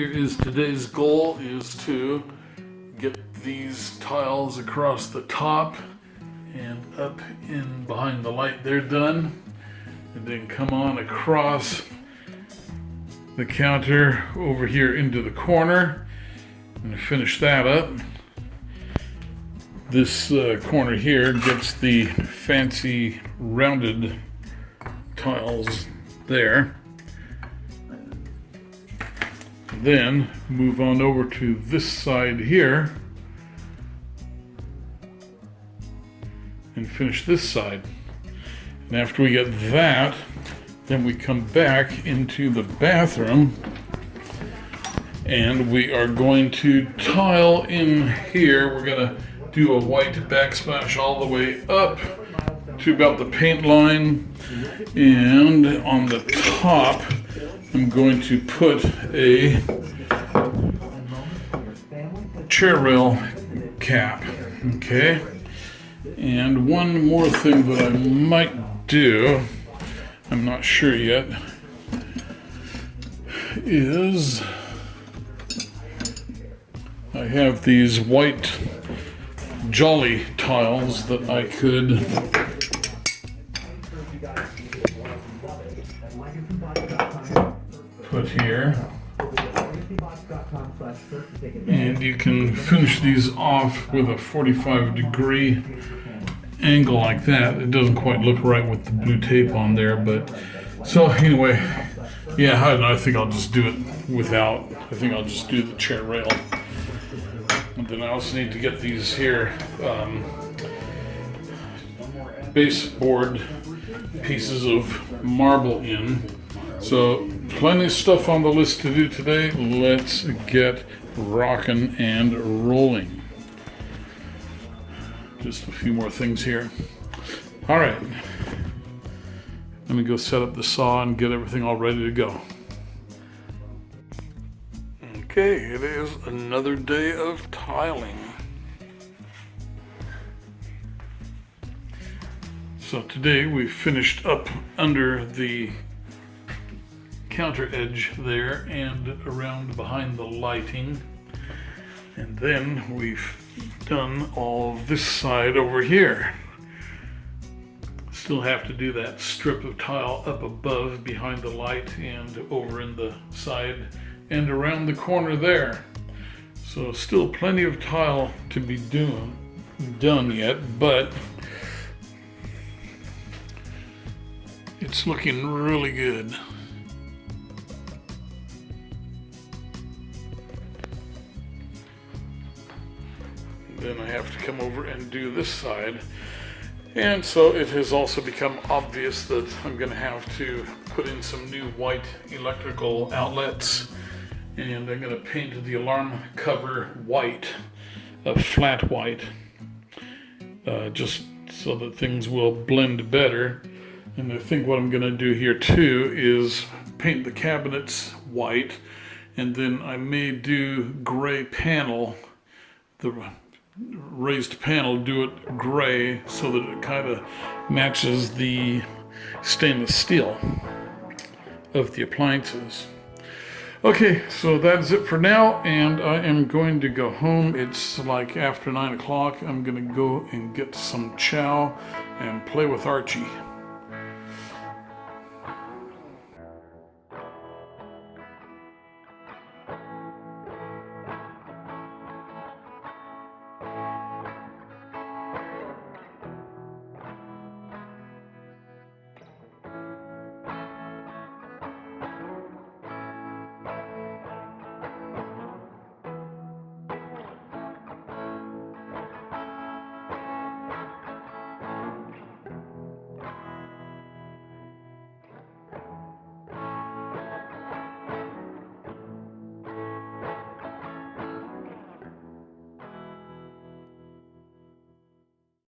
here is today's goal is to get these tiles across the top and up in behind the light there done, and then come on across the counter over here into the corner and finish that up. This corner here gets the fancy rounded tiles there. Then move on over to this side here and finish this side. And after we get that, then we come back into the bathroom and we are going to tile in here. We're gonna do a white backsplash all the way up to about the paint line, and on the top I'm going to put a chair rail cap. Okay, and one more thing that I might do, I'm not sure yet, is I have these white Jolly tiles that I could put here, and you can finish these off with a 45-degree angle like that. It doesn't quite look right with the blue tape on there, but so anyway, yeah, I don't know, I think I'll just do it without. I think I'll just do the chair rail. And then I also need to get these here baseboard pieces of marble in. So plenty of stuff on the list to do today. Let's get rocking and rolling. Just a few more things here. All right, let me go set up the saw and get everything all ready to go. Okay, it is another day of tiling. So today we finished up under the counter edge there and around behind the lighting. And then we've done all this side over here. Still have to do that strip of tile up above behind the light and over in the side and around the corner there. So still plenty of tile to be done yet, but it's looking really good. Then I have to come over and do this side. And so it has also become obvious that I'm going to have to put in some new white electrical outlets, and I'm going to paint the alarm cover white, a flat white, just so that things will blend better. And I think what I'm going to do here too is paint the cabinets white, and then I may do gray panel, the raised panel, do it gray so that it kind of matches the stainless steel of the appliances. Okay, so that's it for now, and I am going to go home. It's like after 9 o'clock. I'm going to go and get some chow and play with Archie.